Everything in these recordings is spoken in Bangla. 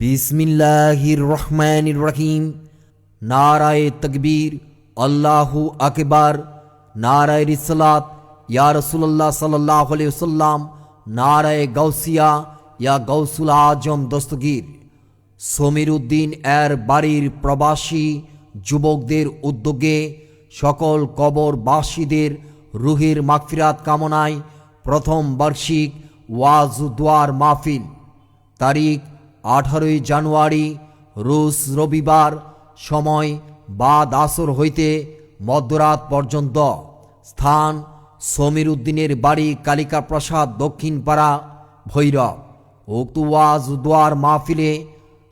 বিসমিল্লাহির রহমানির রহিম। নারায়ে তাকবীর, আল্লাহু আকবার, নারায়ে রিসালাত, ইয়া রাসূলুল্লাহ সাল্লাল্লাহু আলাইহি ওয়াসাল্লাম, নারায়ে গাউসিয়া, ইয়া গাউসুল আজম দস্তগীর। সমীরউদ্দিন এর বাড়ির প্রবাসী যুবকদের উদ্যোগে সকল কবরবাসীদের রুহের মাগফিরাত কামনায় প্রথম বার্ষিক ওয়াজ দোয়ার মাহফিল। তারিখ 18 জানুয়ারি, রোজ রবিবার। সময় বাদ আসর হইতে মধ্যরাত পর্যন্ত। স্থান সমীরউদ্দিনের বাড়ি, কালিকা প্রসাদ, দক্ষিণপাড়া, ভৈরব। উক্ত ওয়াজ দোয়ার মাহফিলে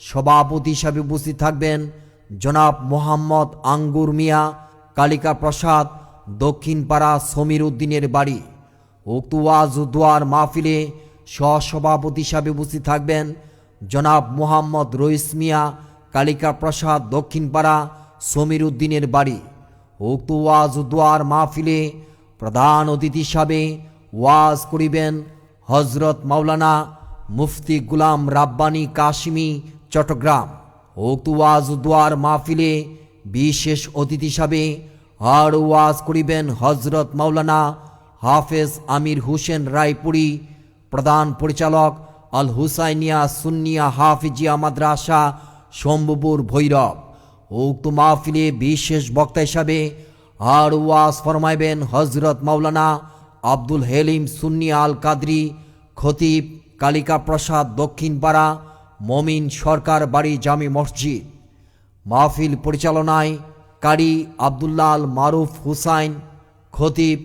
সভাপতি হিসাবে উপস্থিত থাকবেন জনাব মোহাম্মদ আঙ্গুর মিয়া, কালিকা প্রসাদ, দক্ষিণপাড়া, সমীরউদ্দিনের বাড়ি। উক্ত ওয়াজ দোয়ার মাহফিলে সহসভাপতি হিসাবে উপস্থিত থাকবেন জনাব মোহাম্মদ রইস মিয়া, কালিকা প্রসাদ, দক্ষিণপাড়া, সমীরউদ্দিনের বাড়ি। উক্ত ওয়াজ দোয়ার মাহফিলে প্রধান অতিথি হিসাবে ওয়াজ করিবেন হজরত মাওলানা মুফতি গুলাম রাব্বানী কাশিমি, চট্টগ্রাম। উক্ত ওয়াজ দোয়ার মাহফিলে বিশেষ অতিথি হিসাবে আর ওয়াজ করিবেন হজরত মাওলানা হাফেজ আমির হোসেন রায়পুরী, প্রধান পরিচালক আল হুসাইনিয়া সুন্নিয়া হাফিজিয়া মাদ্রাসা, শম্ভুপুর, ভৈরব। উক্ত মাহফিলে বিশেষ বক্তা হিসাবে আর ওয়াজ ফরমাইবেন হজরত মাওলানা আব্দুল হেলিম সুন্নি আল কাদরি, খতিব, কালিকা প্রসাদ, দক্ষিণপাড়া, মমিন সরকার বাড়ি, জামি মসজিদ। মাহফিল পরিচালনায় কারি আব্দুল্লাহ আল মারুফ হুসাইন, খতিব,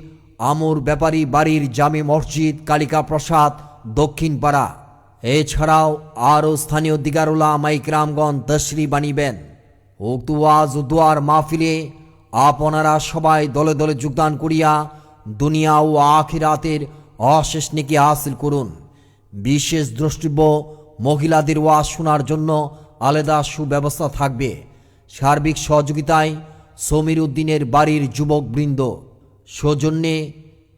আমর ব্যাপারী বাড়ির, জামি মসজিদ, কালিকা প্রসাদ, দক্ষিণপাড়া। এছাড়াও আরও স্থানীয় দিগার উলামা ইকরামগণ তশরিফ আনিবেন। উক্ত ওয়াজ দোয়ার মাহফিলে আপনারা সবাই দলে দলে যোগদান করিয়া দুনিয়া ও আখিরাতের অশেষ নেকি হাসিল করুন। বিশেষ দ্রষ্টব্য, মহিলাদের ওয়াজ শোনার জন্য আলাদা সুব্যবস্থা থাকবে। সার্বিক সহযোগিতায় সমীরউদ্দিনের বাড়ির যুবকবৃন্দ। সৌজন্যে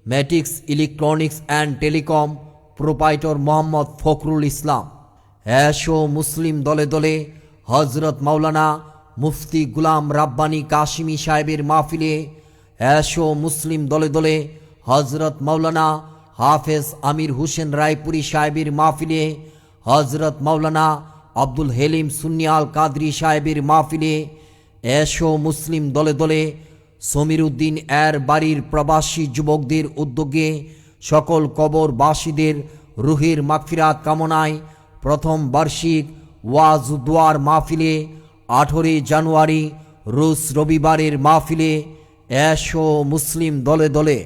Matix electronics and telecom proprietor Mohammad Fakhrul Islam. এসো মুসলিম দলে দলে হজরত মাওলানা মুফতি গুলাম রাব্বানী কাশিমি সাহেবের মাহফিলে। এসো মুসলিম দলে দলে হজরত মাওলানা হাফেজ আমির হোসেন রায়পুরী সাহেবের মাহফিলে। হজরত মাওলানা আব্দুল হেলিম সুন্নি আল কাদরি সাহেবের মাহফিলে। এসো মুসলিম দলে দলে সমীরউদ্দিন এর বাড়ির প্রবাসী যুবকদের উদ্যোগে সকল কবরবাসীদের রুহের মাগফিরাত কামনায় প্রথম বার্ষিক ওয়াজ দোয়ার মাহফিলে 18 জানুয়ারি, রোজ রবিবারের মাহফিলে। এসো মুসলিম দলে দলে।